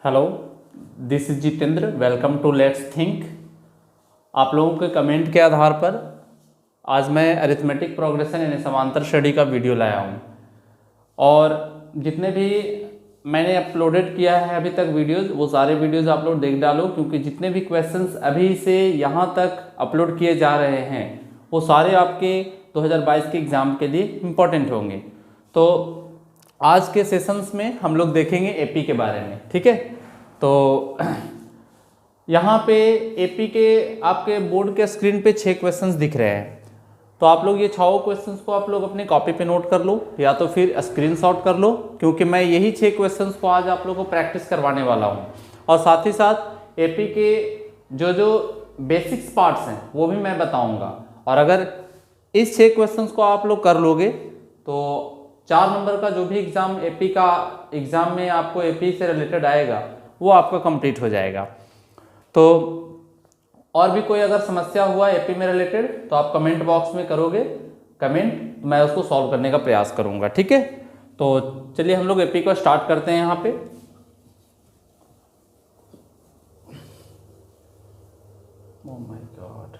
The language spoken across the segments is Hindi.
Hello, this is Jitendra. Welcome to let's think. आप लोगों के कमेंट के आधार पर आज मैं अरिथमेटिक प्रोग्रेशन यानी समांतर श्रेणी का वीडियो लाया हूँ। और जितने भी मैंने अपलोडेड किया है अभी तक वीडियोस, वो सारे वीडियोस आप लोग देख डालो, क्योंकि जितने भी क्वेश्चंस अभी से यहाँ तक अपलोड किए जा रहे हैं वो सारे आपके 2022 के एग्ज़ाम के लिए इम्पोर्टेंट होंगे। तो आज के सेशंस में हम लोग देखेंगे एपी के बारे में, ठीक है। तो यहाँ पे एपी के आपके बोर्ड के स्क्रीन पे 6 क्वेश्चंस दिख रहे हैं। तो आप लोग ये 6 क्वेश्चंस को आप लोग अपनी कॉपी पे नोट कर लो या तो फिर स्क्रीनशॉट कर लो, क्योंकि मैं यही 6 क्वेश्चंस को आज आप लोगों को प्रैक्टिस करवाने वाला हूँ। और साथ ही साथ एपी के जो बेसिक्स पार्ट्स हैं वो भी मैं बताऊँगा। और अगर इस 6 क्वेश्चंस को आप लोग कर लोगे तो 4 नंबर का जो भी एग्ज़ाम एपी का एग्ज़ाम में आपको एपी से रिलेटेड आएगा वो आपका कंप्लीट हो जाएगा। तो और भी कोई अगर समस्या हुआ एपी में रिलेटेड तो आप कमेंट बॉक्स में करोगे कमेंट, मैं उसको सॉल्व करने का प्रयास करूंगा, ठीक है। तो चलिए हम लोग एपी को स्टार्ट करते हैं। यहाँ पे ओह माय गॉड,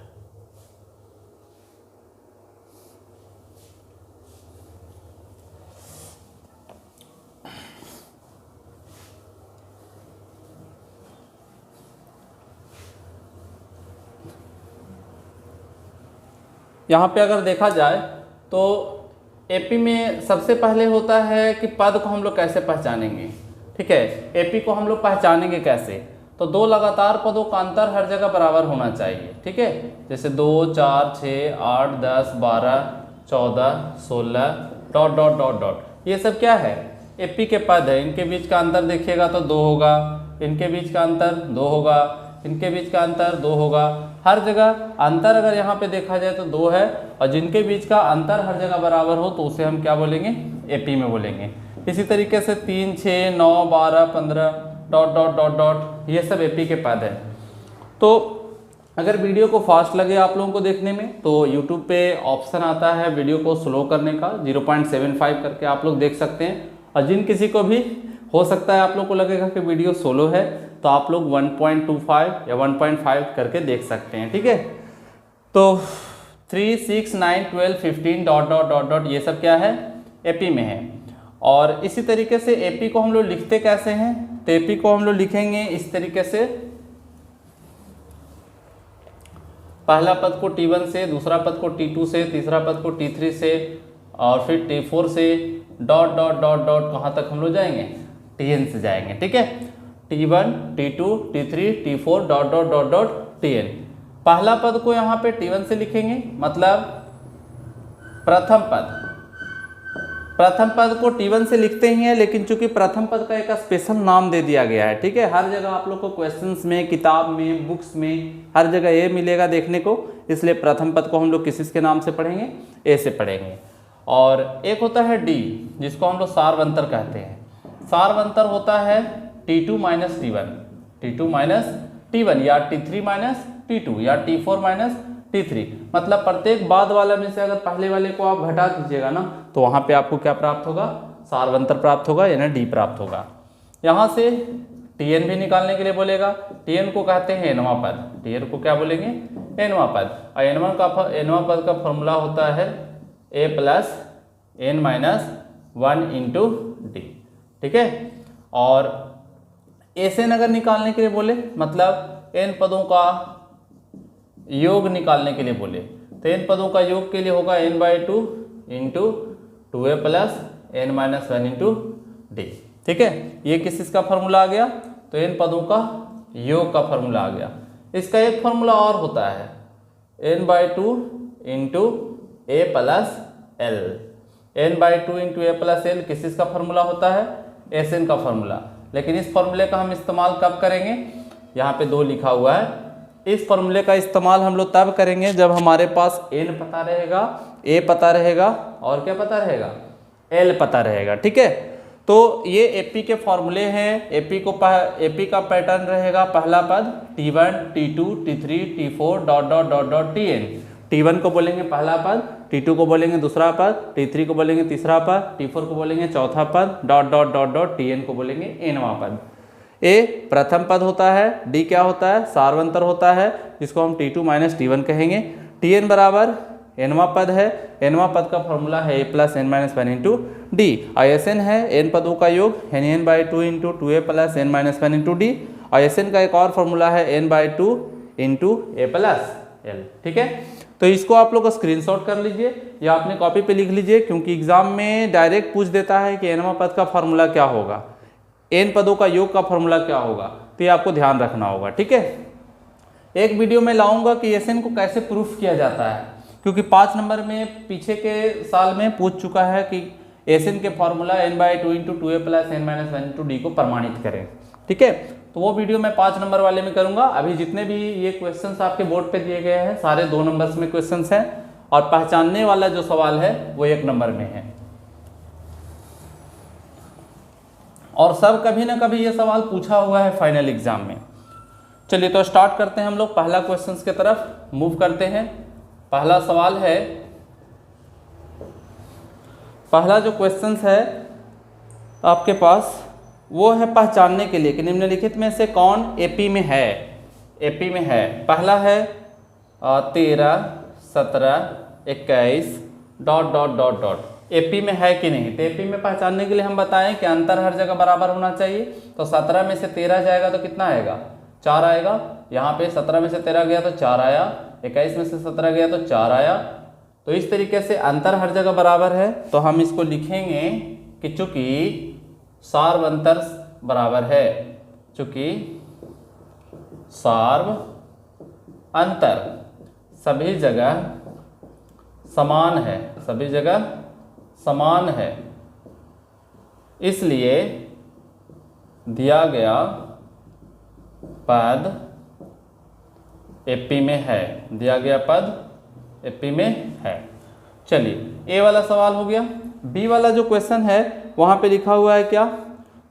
यहाँ पे अगर देखा जाए तो एपी में सबसे पहले होता है कि पद को हम लोग कैसे पहचानेंगे, ठीक है। एपी को हम लोग पहचानेंगे कैसे, तो 2 लगातार पदों का अंतर हर जगह बराबर होना चाहिए, ठीक है। जैसे 2, 4, 6, 8, 10, 12, 14, 16 डॉट डॉट डॉट डॉट, ये सब क्या है, एपी के पद है। इनके बीच का अंतर देखिएगा तो 2 होगा, इनके बीच का अंतर 2 होगा, इनके बीच का अंतर 2 होगा। हर जगह अंतर अगर यहाँ पे देखा जाए तो 2 है, और जिनके बीच का अंतर हर जगह बराबर हो तो उसे हम क्या बोलेंगे, एपी में बोलेंगे। इसी तरीके से 3, 6, 9, 12, 15 डॉट डॉट डॉट डॉट, ये सब एपी के पद है। तो अगर वीडियो को फास्ट लगे आप लोगों को देखने में तो यूट्यूब पे ऑप्शन आता है वीडियो को स्लो करने का, 0.75 करके आप लोग देख सकते हैं। और जिन किसी को भी हो सकता है आप लोग को लगेगा कि वीडियो स्लो है तो आप लोग 1.25 या 1.5 करके देख सकते हैं, ठीक है। तो 3, 6, 9, 12, 15 डॉट डॉट डॉट डॉट, ये सब क्या है, एपी में है। और इसी तरीके से एपी को हम लोग लिखते कैसे हैं, तो एपी को हम लोग लिखेंगे इस तरीके से, पहला पद को T1 से, दूसरा पद को T2 से, तीसरा पद को T3 से, और फिर T4 से डॉट डॉट डॉट डॉट, कहाँ तक हम लोग जाएंगे, Tn से जाएंगे, ठीक है। T1, T2, T3, T4 dot dot dot dot Tn। पहला पद को यहाँ पे T1 से लिखेंगे, मतलब प्रथम पद को T1 से लिखते ही हैं, लेकिन चूंकि प्रथम पद का एक स्पेशल नाम दे दिया गया है, ठीक है। हर जगह आप लोग को क्वेश्चंस में, किताब में, बुक्स में हर जगह ये मिलेगा देखने को, इसलिए प्रथम पद को हम लोग किसके नाम से पढ़ेंगे, ए से पढ़ेंगे। और एक होता है डी, जिसको हम लोग सार्वंतर कहते हैं। सार्वंतर होता है T2 minus T1, T2 minus T1 या T3 माइनस T2 या T4 माइनस T3, मतलब प्रत्येक बाद वाला में से अगर पहले वाले को आप घटा दीजिएगा ना तो वहाँ पे आपको क्या प्राप्त होगा, सार्वंतर प्राप्त होगा, यानी डी प्राप्त होगा। यहाँ से Tn भी निकालने के लिए बोलेगा, Tn को कहते हैं nवां पद, Tn को क्या बोलेंगे, nवां पद। और nवां पद का फॉर्मूला होता है a plus n minus 1 into D, ठीक है। और एसएन अगर निकालने के लिए बोले, मतलब n पदों का योग निकालने के लिए बोले, तो n पदों का योग के लिए होगा n/2 into 2a plus n minus 1 into D, ठीक है। ये किस का फॉर्मूला आ गया, तो n पदों का योग का फॉर्मूला आ गया। इसका एक फॉर्मूला और होता है n/2 into a plus l। n/2 into a plus l किस का फॉर्मूला होता है, एसएन का फॉर्मूला। लेकिन इस फॉर्मूले का हम इस्तेमाल कब करेंगे, यहाँ पे 2 लिखा हुआ है, इस फॉर्मूले का इस्तेमाल हम लोग तब करेंगे जब हमारे पास n पता रहेगा, a पता रहेगा, और क्या पता रहेगा, l पता रहेगा, ठीक है। तो ये एपी के फॉर्मूले हैं। एपी का पैटर्न रहेगा, पहला पद T1, T2, T3, T4 dot dot dot dot Tn। T1 को बोलेंगे पहला पद, T2 को बोलेंगे दूसरा पद, T3 को बोलेंगे तीसरा पद, T4 को बोलेंगे चौथा पद, dot dot dot dot Tn को बोलेंगे nवां पद। ए प्रथम पद होता है, डी क्या होता है, सार्वंतर होता है, जिसको हम T2 माइनस T1 कहेंगे। Tn बराबर nवां पद है, nवां पद का फॉर्मूला है a plus n minus one into D. Isn है n पदों का योग n/2 into 2a plus n minus one into D. Isn का एक और फॉर्मूला है n/2 इंटू ए प्लस एल। ठीक है, तो इसको आप लोग स्क्रीनशॉट कर लीजिए या अपने कॉपी पे लिख लीजिए, क्योंकि एग्जाम में डायरेक्ट पूछ देता है कि nवां पद का फॉर्मूला क्या होगा, n पदों का योग का फॉर्मूला क्या होगा, तो ये आपको ध्यान रखना होगा। ठीक है, एक वीडियो में लाऊंगा कि Sn को कैसे प्रूफ किया जाता है, क्योंकि 5 नंबर में पीछे के साल में पूछ चुका है कि Sn के formula n/2 into 2a plus n minus one into D को प्रमाणित करें। ठीक है, तो वो वीडियो मैं 5 नंबर वाले में करूंगा। अभी जितने भी ये क्वेश्चंस आपके बोर्ड पे दिए गए हैं सारे 2 नंबर्स में क्वेश्चंस हैं, और पहचानने वाला जो सवाल है वो 1 नंबर में है, और सब कभी ना कभी ये सवाल पूछा हुआ है फाइनल एग्जाम में। चलिए तो स्टार्ट करते हैं हम लोग, पहला क्वेश्चंस की तरफ मूव करते हैं। पहला सवाल है, पहला जो क्वेश्चंस है आपके पास वो है पहचानने के लिए कि निम्नलिखित में से कौन एपी में है। एपी में है, पहला है 13, 17, 21 ... एपी में है कि नहीं। तो एपी में पहचानने के लिए हम बताएं कि अंतर हर जगह बराबर होना चाहिए। तो 17 में से 13 जाएगा तो कितना आएगा, 4 आएगा। यहाँ पे 17 में से 13 गया तो 4 आया, 21 में से 17 गया तो 4 आया। तो इस तरीके से अंतर हर जगह बराबर है, तो हम इसको लिखेंगे कि चूंकि सार्व अंतर बराबर है, चूंकि सार्व अंतर सभी जगह समान है, सभी जगह समान है, इसलिए दिया गया पद एपी में है, दिया गया पद एपी में है। चलिए ए वाला सवाल हो गया। बी वाला जो क्वेश्चन है वहाँ पे लिखा हुआ है क्या,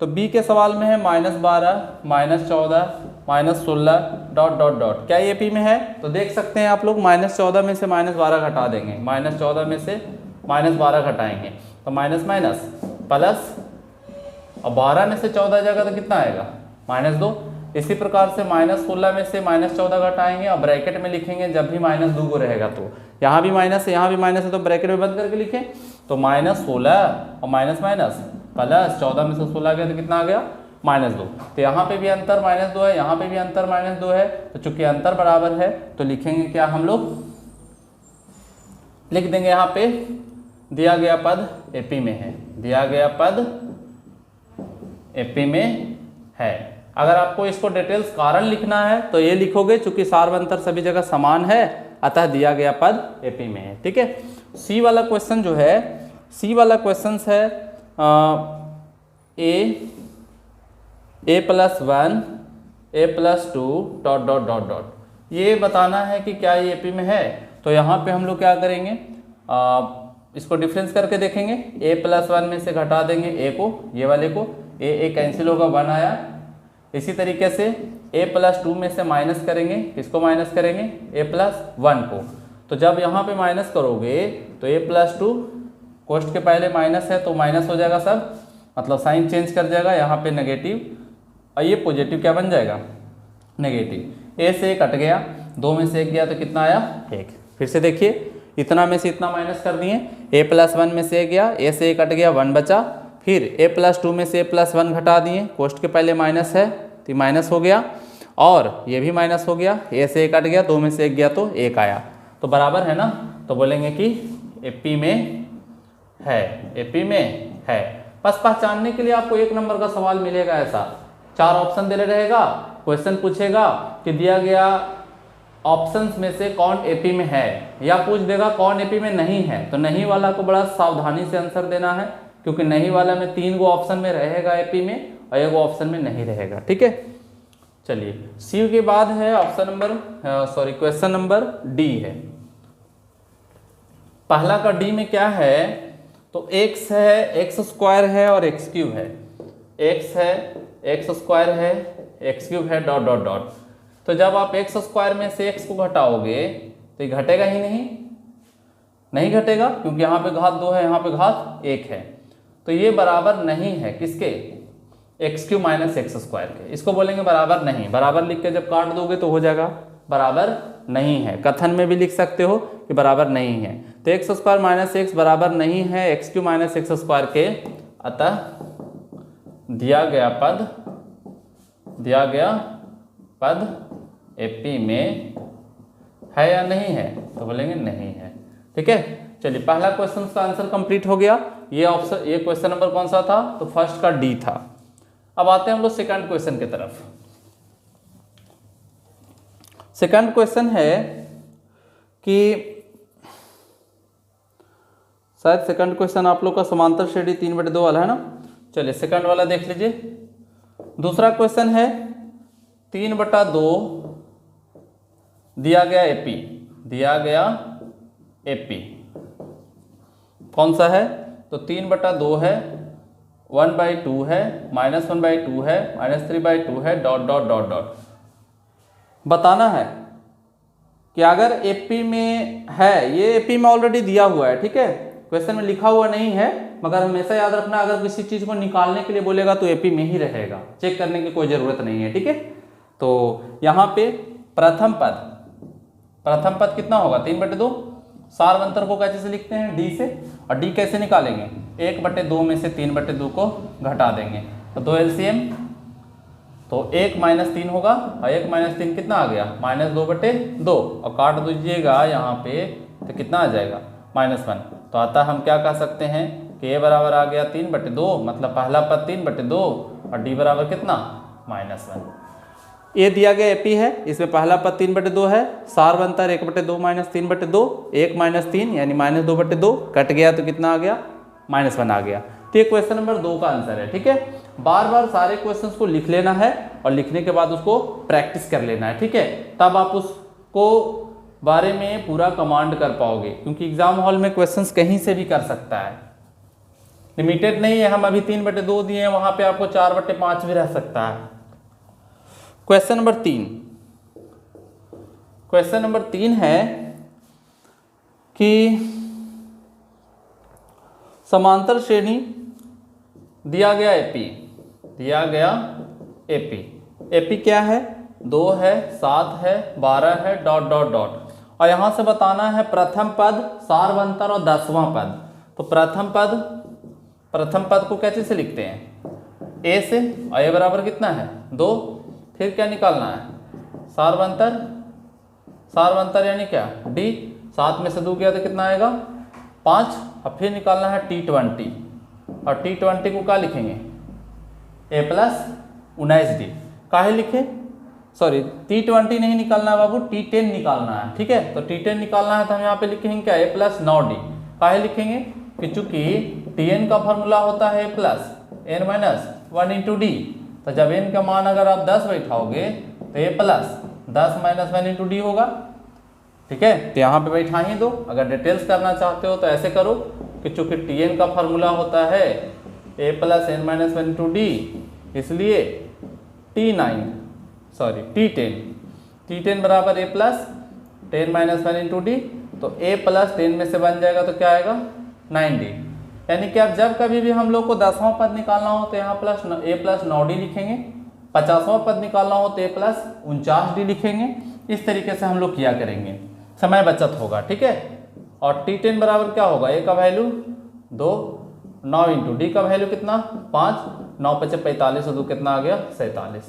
तो बी के सवाल में है -12, -14, -16 ... क्या ये एपी में है। तो देख सकते हैं आप लोग, -14 में से -12 घटा देंगे, -14 में से -12 घटाएंगे तो माइनस माइनस प्लस, और 12 में से 14 जाएगा तो कितना आएगा, -2। इसी प्रकार से -16 में से -14 घटाएंगे और ब्रैकेट में लिखेंगे, जब भी -2 को रहेगा तो यहाँ भी माइनस है, यहाँ भी माइनस है, तो ब्रैकेट में बंद करके लिखें। तो -16 और माइनस माइनस प्लस 14 में से 16 गया तो कितना आ गया, -2। तो यहाँ पे भी अंतर -2 है, यहाँ पे भी अंतर -2 है। तो चूंकि अंतर बराबर है तो लिखेंगे क्या, हम लोग लिख देंगे यहाँ पे दिया गया पद एपी में है, दिया गया पद एपी में है। अगर आपको इसको डिटेल्स कारण लिखना है तो ये लिखोगे, चूंकि सार्वंतर सभी जगह समान है अतः दिया गया पद एपी में है। ठीक है, सी वाला क्वेश्चन जो है, सी वाला क्वेश्चन है a+1 a+2 ... ये बताना है कि क्या ये एपी में है। तो यहाँ पे हम लोग क्या करेंगे, इसको डिफरेंस करके देखेंगे। a+1 में से घटा देंगे a को, ये वाले को, a कैंसिल होगा, 1 आया। इसी तरीके से a+2 में से माइनस करेंगे, किसको माइनस करेंगे, a+1 को। तो जब यहाँ पे माइनस करोगे तो a+2 कोष्ट के पहले माइनस है तो माइनस हो जाएगा सब, मतलब साइन चेंज कर जाएगा, यहाँ पे नेगेटिव और ये पॉजिटिव क्या बन जाएगा, नेगेटिव। a से 1 कट गया, 2 में से 1 गया तो कितना आया, 1। फिर से देखिए, इतना में से इतना माइनस कर दिए, a+1 में से 1 गया, a से 1 कट गया, 1 बचा। फिर a+2 में से a+1 घटा दिए, कोष्ट के पहले माइनस है तो माइनस हो गया, और ये भी माइनस हो गया, a से 1 कट गया, 2 में से 1 गया तो 1 आया। तो बराबर है ना, तो बोलेंगे कि एपी में है, एपी में है। बस पहचानने के लिए आपको 1 नंबर का सवाल मिलेगा, ऐसा 4 ऑप्शन दे रहेगा, क्वेश्चन पूछेगा कि दिया गया ऑप्शंस में से कौन एपी में है, या पूछ देगा कौन एपी में नहीं है। तो नहीं वाला को बड़ा सावधानी से आंसर देना है, क्योंकि नहीं वाला में 3 गो ऑप्शन में रहेगा एपी में और 1 ऑप्शन में नहीं रहेगा। ठीक है, चलिए सी के बाद है option number question number D है। पहला का डी में क्या है, तो x है, x² है और x³ है, x है, x² है, x³ है ... तो जब आप x² में से x को घटाओगे तो ये घटेगा ही नहीं घटेगा, क्योंकि यहाँ पे घात 2 है, यहाँ पे घात 1 है। तो ये बराबर नहीं है किसके, x Q minus x square के। इसको बोलेंगे बराबर नहीं। बराबर लिख के जब काट दोगे तो हो जाएगा बराबर नहीं है। कथन में भी लिख सकते हो कि बराबर नहीं है। तो एक्स स्क्वायर माइनस एक्स बराबर नहीं है x Q minus x square के, अतः दिया गया पद एपी में है या नहीं है, तो बोलेंगे नहीं है। ठीक है, चलिए पहला क्वेश्चन का आंसर कंप्लीट हो गया। ये क्वेश्चन नंबर कौन सा था, तो फर्स्ट का डी था। अब आते हैं हम लोग सेकंड क्वेश्चन की तरफ। सेकंड क्वेश्चन है कि शायद सेकंड क्वेश्चन आप लोग का समांतर श्रेणी 3/2 वाला है ना। चलिए सेकंड वाला देख लीजिए। दूसरा क्वेश्चन है 3/2 दिया गया एपी कौन सा है, तो 3/2 है, 1/2 है, -1/2 है, -3/2 है, डॉट डॉट डॉट डॉट। बताना है कि अगर एपी में है, ये एपी में ऑलरेडी दिया हुआ है, ठीक है, क्वेश्चन में लिखा हुआ नहीं है, मगर हमेशा याद रखना अगर किसी चीज को निकालने के लिए बोलेगा तो एपी में ही रहेगा, चेक करने की कोई जरूरत नहीं है। ठीक है, तो यहाँ पे प्रथम पद कितना होगा 3/2। सार्वंतर को कैसे से लिखते हैं, डी से, और डी कैसे निकालेंगे, 1/2 में से 3/2 को घटा देंगे, तो 2 LCM, तो 1 - 3 होगा, और 1 - 3 कितना आ गया, -2/2, और काट दीजिएगा यहाँ पे तो कितना आ जाएगा, -1। तो अतः हम क्या कह सकते हैं कि ए बराबर आ गया 3/2, मतलब पहला पद 3/2 और डी बराबर कितना, -1। ये दिया गया एपी है, इसमें पहला पद 3/2 है, सार्वंतर 1/2 - 3/2, 1 - 3 यानी -2/2, कट गया तो कितना आ गया, -1 आ गया। तो ये क्वेश्चन नंबर 2 का आंसर है। ठीक है, बार बार सारे क्वेश्चंस को लिख लेना है और लिखने के बाद उसको प्रैक्टिस कर लेना है। ठीक है, तब आप उसको बारे में पूरा कमांड कर पाओगे, क्योंकि एग्जाम हॉल में क्वेश्चंस कहीं से भी कर सकता है, लिमिटेड नहीं है। हम अभी 3/2 दिए हैं, वहां पे आपको 4/5 भी रह सकता है। क्वेश्चन नंबर 3 है कि समांतर श्रेणी दिया गया एपी क्या है, 2 है, 7 है, 12 है, डॉट डॉट डॉट, और यहां से बताना है प्रथम पद, सार्वंतर और 10वां पद। तो प्रथम पद को कैसे से लिखते हैं, ए से, और ए बराबर कितना है 2, फिर क्या निकालना है, सार्वंतर यानी क्या, डी, 7 में से 2 गया तो कितना आएगा 5, और फिर निकालना है T20, और T20 को क्या लिखेंगे, A + 19D। काहे लिखे, सॉरी T20 नहीं निकालना है बाबू, T10 निकालना है। ठीक है, तो T10 निकालना है तो हम यहाँ पे लिखेंगे क्या, A + 9D। काहे लिखेंगे कि चूंकि Tn का फॉर्मूला होता है A + n - 1 × D, तो जब n का मान अगर आप 10 बैठाओगे तो A + 10 - 1 × D होगा। ठीक है, तो यहाँ पे बैठा ही दो। अगर डिटेल्स करना चाहते हो तो ऐसे करो कि चूंकि Tn का फॉर्मूला होता है A + n - 1 × D, इसलिए T10 बराबर A + 10 - 1 × D, तो A + 10 में से बन जाएगा तो क्या आएगा 9D। यानी कि अब जब कभी भी हम लोग को 10वां पद निकालना हो तो यहाँ A + 9D लिखेंगे, 50वां पद निकालना हो तो A + 49D लिखेंगे। इस तरीके से हम लोग किया करेंगे, समय बचत होगा। ठीक है, और T10 बराबर क्या होगा, A का वैल्यू 2, 9 × D का वैल्यू कितना 5, 9 × 5 = 45, और 2 कितना आ गया 47।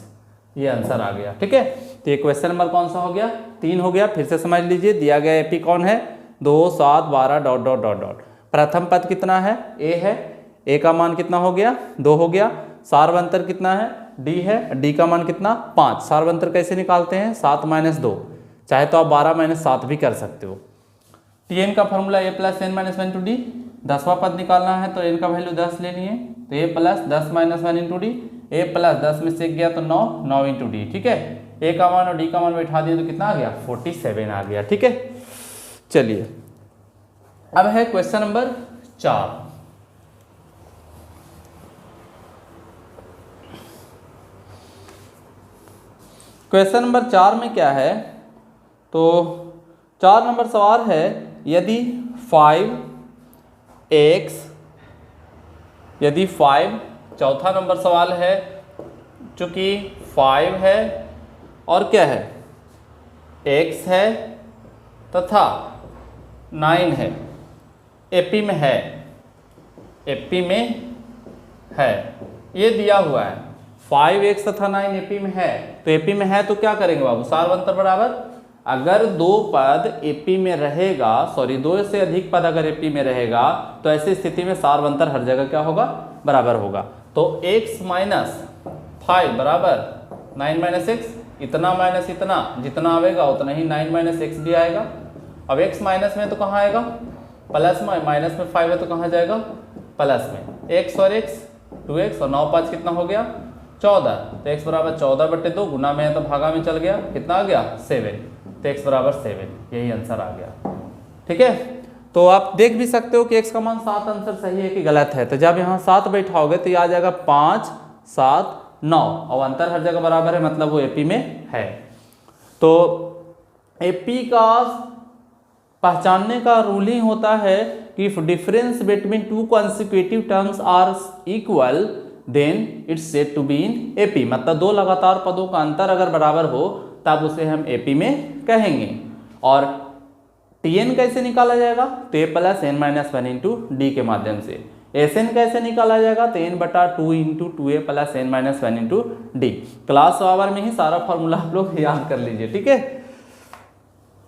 ये आंसर आ गया। ठीक है, तो ये क्वेश्चन नंबर कौन सा हो गया, 3 हो गया। फिर से समझ लीजिए, दिया गया एपी कौन है, 2, 7, 12 डॉट डॉट डॉट डॉट। प्रथम पद कितना है, ए है, ए का मान कितना हो गया 2 हो गया। सार्वंतर कितना है, डी है, डी का मान कितना 5। सार्वंतर कैसे निकालते हैं, 7 - 2, चाहे तो आप 12 - 7 भी कर सकते हो। Tn का फॉर्मूला A + n - 1 × D, 10वां पद निकालना है तो n का वैल्यू 10 लेनी है, तो A + 10 - 1 × D, A + 10 में से 1 गया तो 9 × D। ठीक है, A का मान और D का मान बैठा दिए तो कितना आ गया 47 आ गया। ठीक है, चलिए अब है क्वेश्चन नंबर 4। क्वेश्चन नंबर 4 में क्या है, तो 4 नंबर सवाल है, यदि 5, चौथा नंबर सवाल है चूंकि 5 है और क्या है x है तथा 9 है, एपी में है, एपी में है, ये दिया हुआ है 5x तथा 9 एपी में है। तो एपी में है तो क्या करेंगे बाबू, सार्वंतर बराबर, अगर दो पद एपी में रहेगा, सॉरी दो से अधिक पद अगर एपी में रहेगा तो ऐसी स्थिति में सार्वंतर हर जगह क्या होगा, बराबर होगा। तो x माइनस 5 बराबर 9 माइनस एक्स, इतना माइनस इतना, जितना आएगा उतना ही 9 माइनस एक्स भी आएगा। अब x माइनस में तो कहाँ आएगा, प्लस में, माइनस में 5 है तो कहाँ जाएगा, प्लस में, x और x 2x और 9 5 कितना हो गया 14, तो x बराबर 14/2, गुना में है तो भागा में चल गया, कितना आ गया 7, तो x बराबर 7, यही आंसर आ गया। ठीक है, तो आप देख भी सकते हो कि x का मान 7 आंसर सही है कि गलत है। तो जब यहाँ 7 बैठाओगे तो ये आ जाएगा 5 7 9 और अंतर हर जगह बराबर है, मतलब वो एपी में है। तो एपी का पहचानने का रूल ही होता है कि if difference between two consecutive terms are equal then it's said to be in AP, मतलब दो लगातार पदों का अंतर अगर बराबर हो तब उसे हम एपी में कहेंगे। और tn कैसे निकाला जाएगा, तो a plus n minus 1 into D के माध्यम से। Sn कैसे निकाला जाएगा, तो n/2 into 2a plus n minus 1 into D. Class hour में ही सारा फॉर्मूला आप लोग याद कर लीजिए। ठीक है,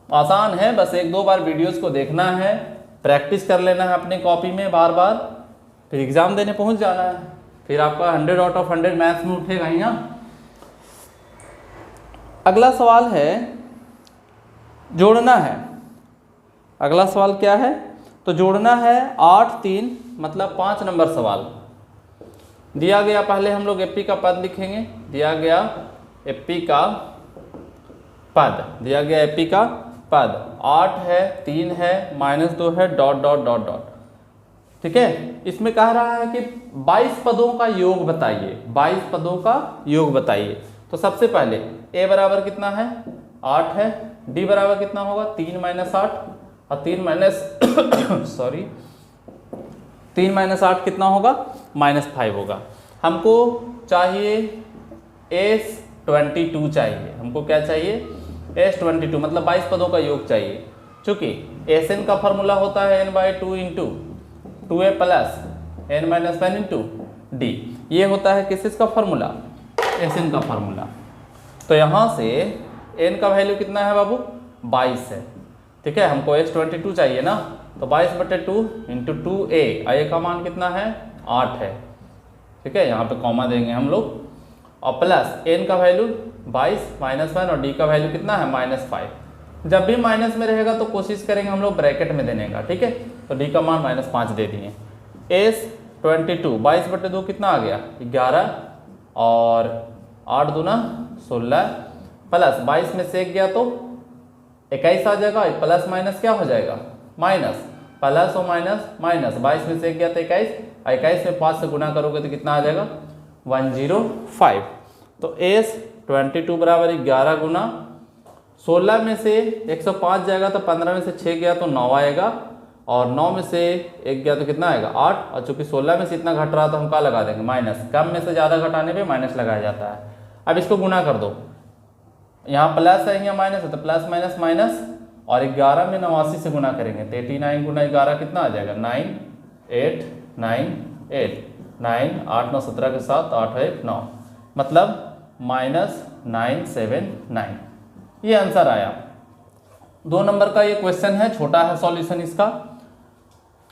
आसान है, बस एक दो बार वीडियोस को देखना है, प्रैक्टिस कर लेना है अपने कॉपी में बार बार, फिर एग्जाम देने पहुंच जाना है, फिर आपका 100 आउट ऑफ 100 मैथ्स में उठेगा ही ना। अगला सवाल है जोड़ना है। अगला सवाल क्या है, तो जोड़ना है 8 3, मतलब 5 नंबर सवाल दिया गया। पहले हम लोग एपी का पद लिखेंगे, दिया गया एपी का पद, दिया गया एपी का पद 8 है, 3 है, -2 है, डॉट डॉट डॉट डॉट। ठीक है, इसमें कह रहा है कि 22 पदों का योग बताइए, 22 पदों का योग बताइए। तो सबसे पहले a बराबर कितना है 8 है, d बराबर कितना होगा 3 माइनस 8 और 3 माइनस सॉरी 3 माइनस 8 कितना होगा -5 होगा। हमको चाहिए S22 चाहिए, हमको क्या चाहिए S22, मतलब 22 पदों का योग चाहिए। चूंकि Sn का फॉर्मूला होता है n/2 into 2a plus n minus 1 into D, ये होता है किसका फॉर्मूला, Sn का फॉर्मूला। तो यहाँ से n का वैल्यू कितना है बाबू 22 है। ठीक है, हमको S22 चाहिए ना, तो 22/2 इंटू 2a, a का मान कितना है 8 है। ठीक है, यहाँ पे कॉमा देंगे हम लोग, और प्लस n का वैल्यू 22 माइनस 1 और d का वैल्यू कितना है -5। जब भी माइनस में रहेगा तो कोशिश करेंगे हम लोग ब्रैकेट में देने का। ठीक है, तो d का मान -5 दे दिए। S22 22/2 कितना आ गया 11 और 8 दूना 16 प्लस 22 में से 1 गया तो 21 आ जाएगा, प्लस माइनस क्या हो जाएगा माइनस, प्लस और माइनस माइनस, 22 में से 1 गया तो 21, 21 में 5 से गुना करोगे तो कितना आ जाएगा 105। तो S22 बराबर 11 गुना 16 में से 105 जाएगा तो 15 में से 6 गया तो 9 आएगा, और 9 में से 1 गया तो कितना आएगा 8, और चूंकि 16 में से इतना घट रहा तो हम क्या लगा देंगे माइनस, कम में से ज़्यादा घटाने पे माइनस लगाया जाता है। अब इसको गुना कर दो, यहाँ प्लस है यहाँ माइनस है तो प्लस माइनस माइनस, और 11 में 89 से गुना करेंगे तो 89 गुना 11 कितना आ जाएगा 9 8 9 8 9 8 9 17 के साथ 8 1 9, मतलब -979। ये आंसर आया। 2 नंबर का ये क्वेश्चन है, छोटा है सॉल्यूशन इसका।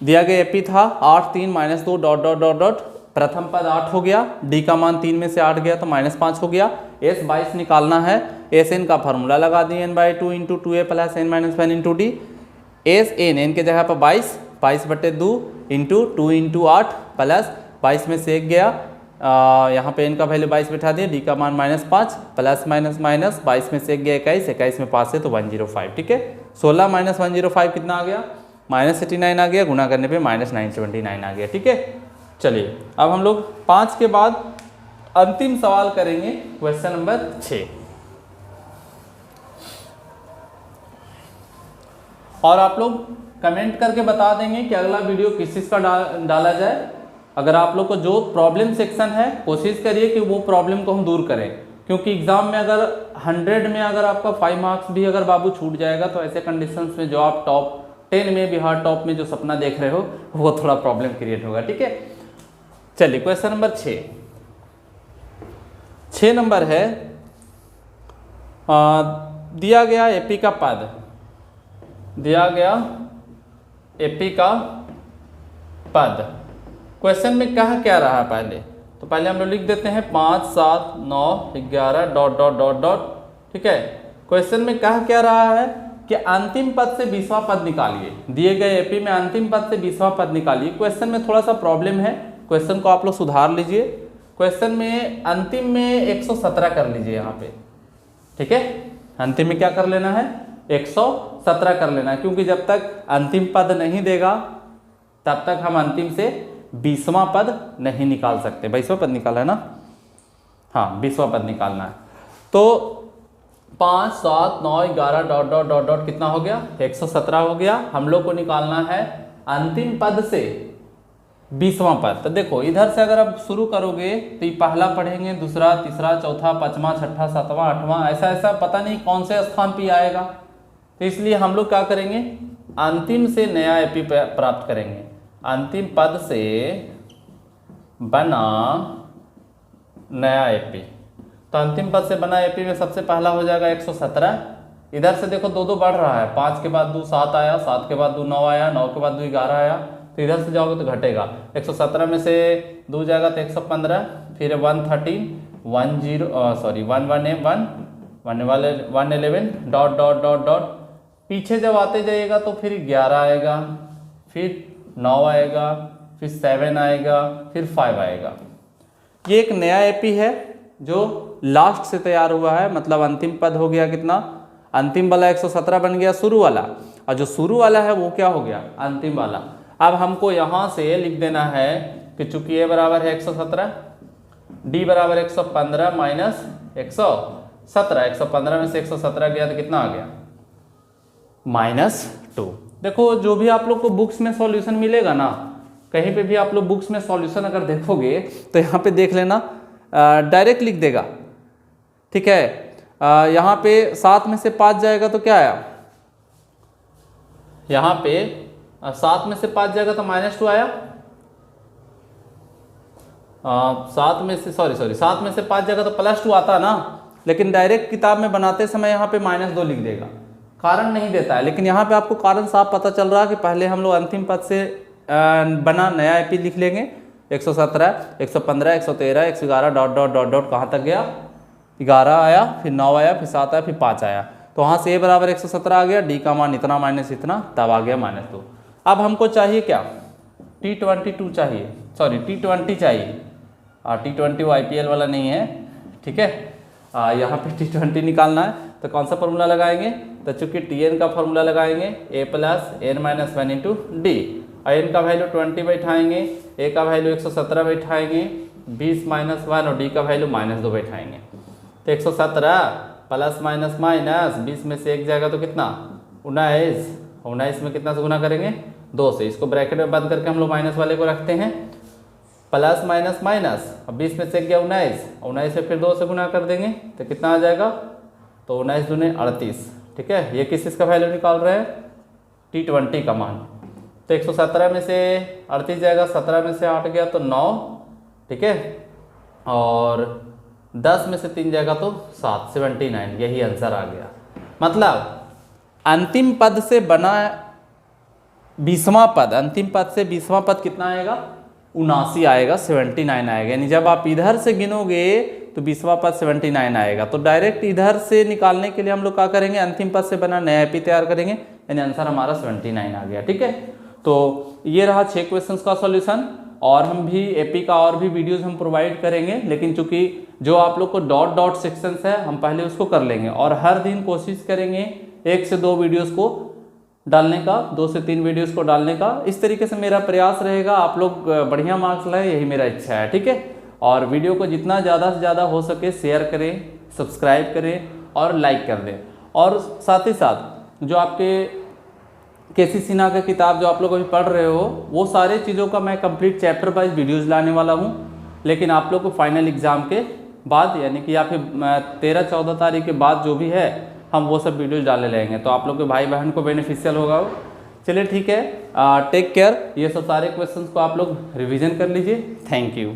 दिया गया एपी था 8 3 -2 डॉट डॉट डॉट डॉट, प्रथम पद 8 हो गया, डी का मान 3 में से 8 गया तो -5 हो गया। S22 निकालना है, Sn का फॉर्मूला लगा दिए n/2 into 2a plus n minus 1 into D. Sn के जगह पर 22/2 इंटू 2 इंटू 8 प्लस 22 में से 1 गया, यहाँ पे n का वैल्यू 22 बैठा दिए, डी का मान -5 प्लस माइनस माइनस 22 में से 1 गया 21, 21 में 5 से तो 105। ठीक है, 16 माइनस 105 कितना आ गया -89 आ गया, गुना करने पे -979 आ गया। ठीक है, चलिए अब हम लोग 5 के बाद अंतिम सवाल करेंगे, क्वेश्चन नंबर 6। और आप लोग कमेंट करके बता देंगे कि अगला वीडियो किस चीज़ का डाला जाए। अगर आप लोग को जो प्रॉब्लम सेक्शन है कोशिश करिए कि वो प्रॉब्लम को हम दूर करें, क्योंकि एग्जाम में अगर 100 में अगर आपका 5 मार्क्स भी अगर बाबू छूट जाएगा तो ऐसे कंडीशंस में जो आप टॉप 10 में बिहार टॉप में जो सपना देख रहे हो वो थोड़ा प्रॉब्लम क्रिएट होगा। ठीक है, चलिए क्वेश्चन नंबर 6 नंबर है, दिया गया एपी का पद, दिया गया एपी का पद, क्वेश्चन में कहा क्या रहा पहले, तो पहले हम लोग लिख देते हैं 5, 7, 9, 11 डॉट डॉट डॉट डॉट। ठीक है, क्वेश्चन में कहा क्या रहा है कि अंतिम पद से 20वां पद निकालिए, दिए गए एपी में अंतिम पद से 20वां पद निकालिए। क्वेश्चन में थोड़ा सा प्रॉब्लम है, क्वेश्चन को आप लोग सुधार लीजिए। क्वेश्चन में अंतिम में 117 कर लीजिए यहाँ पे। ठीक है, अंतिम में क्या कर लेना है, 117 कर लेना है, क्योंकि जब तक अंतिम पद नहीं देगा तब तक हम अंतिम से 20वां पद नहीं निकाल सकते। 22वां पद निकाला है ना, हाँ 20वां पद निकालना है। तो 5, 7, 9, 11 डॉट डॉट डॉट डॉट कितना हो गया, 117 हो गया। हम लोग को निकालना है अंतिम पद से 20वां पद। तो देखो इधर से अगर आप शुरू करोगे तो ये पहला पढ़ेंगे, दूसरा, तीसरा, चौथा, 5वां, 6ठा, 7वां, 8वां, ऐसा ऐसा पता नहीं कौन से स्थान पे आएगा। तो इसलिए हम लोग क्या करेंगे, अंतिम से नया एपी प्राप्त करेंगे। अंतिम पद से बना नया एपी, तो अंतिम पद से बना एपी में सबसे पहला हो जाएगा 117। इधर से देखो 2 बढ़ रहा है, 5 के बाद 2 7 आया, 7 के बाद 2 9 आया, 9 के बाद 2 11 आया, तो इधर से जाओगे तो घटेगा। 117 में से 2 जाएगा तो 115, फिर 113, 111 डॉट डॉट डॉट डॉट। पीछे जब आते जाइएगा तो फिर 11 आएगा, फिर 9 आएगा, फिर 7 आएगा, फिर 5 आएगा। ये एक नया एपी है जो लास्ट से तैयार हुआ है, मतलब अंतिम पद हो गया कितना, अंतिम वाला 117 बन गया शुरू वाला, और जो शुरू वाला है वो क्या हो गया, अंतिम वाला। अब हमको यहाँ से लिख देना है कि चूंकि ए बराबर है 117, डी बराबर 115 माइनस 117, 115 में से 117 गया तो कितना आ गया, -2। देखो जो भी आप लोग को बुक्स में सॉल्यूशन मिलेगा ना, कहीं पे भी आप लोग बुक्स में सॉल्यूशन अगर देखोगे तो यहाँ पे देख लेना डायरेक्ट लिख देगा। ठीक है, यहाँ पे 7 में से 5 जाएगा तो क्या आया, यहाँ पे 7 में से 5 जाएगा तो -2 आया। 7 में से 7 में से 5 जाएगा तो +2 आता ना, लेकिन डायरेक्ट किताब में बनाते समय यहाँ पे -2 लिख देगा, कारण नहीं देता है। लेकिन यहाँ पे आपको कारण साफ पता चल रहा है कि पहले हम लोग अंतिम पद से बना नया एपी लिख लेंगे। 117, 115, 113, 111 डॉट डॉट डॉट डॉट कहाँ तक गया, 11 आया, फिर 9 आया, फिर 7 आया, फिर 5 आया। तो वहाँ से ए बराबर 117 आ गया, डी का मान इतना माइनस इतना, तब आ गया -2। अब हमको चाहिए क्या, T22 चाहिए, सॉरी T20 चाहिए। T20 वो IPL वाला नहीं है। ठीक है, यहाँ पे T20 निकालना है तो कौन सा फॉर्मूला लगाएंगे, तो चूंकि Tn का फॉर्मूला लगाएंगे a + n - 1 × d, और n का वैल्यू 20 बैठाएंगे, a का वैल्यू 117 बैठाएंगे, 20 - 1 और d का वैल्यू -2 बैठाएंगे। तो 117 प्लस माइनस माइनस 20 में से 1 जाएगा तो कितना, 19, 19 में कितना से गुना करेंगे, 2 से। इसको ब्रैकेट में बंद करके हम लोग माइनस वाले को रखते हैं, प्लस माइनस माइनस, अब 20 में से गया 19, 19 से फिर 2 से गुना कर देंगे तो कितना आ जाएगा, तो 19 दूने 38। ठीक है, ये किस का वैल्यू निकाल रहे हैं, T20 का मान। तो 117 में से 38 जाएगा, 17 में से 8 गया तो 9। ठीक है, और 10 में से 3 जाएगा तो 7, 79, यही आंसर आ गया। मतलब अंतिम पद से बना 20वां पद, अंतिम पद से 20वां पद कितना आएगा, 79 आएगा, 79 आएगा। यानी जब आप इधर से गिनोगे तो 20वां पद 79 आएगा। तो डायरेक्ट इधर से निकालने के लिए हम लोग क्या करेंगे, अंतिम पद से बना नया एपी तैयार करेंगे, यानी आंसर हमारा 79 आ गया। ठीक है, तो ये रहा 6 क्वेश्चंस का सॉल्यूशन। और हम भी एपी का और भी वीडियोस हम प्रोवाइड करेंगे, लेकिन चूंकि जो आप लोग को डॉट डॉट सेक्शंस है हम पहले उसको कर लेंगे, और हर दिन कोशिश करेंगे 1 से 2 वीडियोस को डालने का, 2 से 3 वीडियोस को डालने का। इस तरीके से मेरा प्रयास रहेगा, आप लोग बढ़िया मार्क्स लाएं, यही मेरा इच्छा है। ठीक है, और वीडियो को जितना ज़्यादा से ज़्यादा हो सके शेयर करें, सब्सक्राइब करें और लाइक कर दें। और साथ ही साथ जो आपके केसी सिन्हा का किताब जो आप लोग अभी पढ़ रहे हो, वो सारे चीज़ों का मैं कंप्लीट चैप्टर वाइज वीडियोस लाने वाला हूँ। लेकिन आप लोग को फाइनल एग्ज़ाम के बाद यानी कि या फिर 13-14 तारीख के बाद जो भी है हम वो सब वीडियोस डाले रहेंगे, तो आप लोग के भाई बहन को बेनिफिशियल होगा वो। चलिए ठीक है, टेक केयर। ये सब सारे क्वेश्चंस को आप लोग रिवीजन कर लीजिए। Thank you.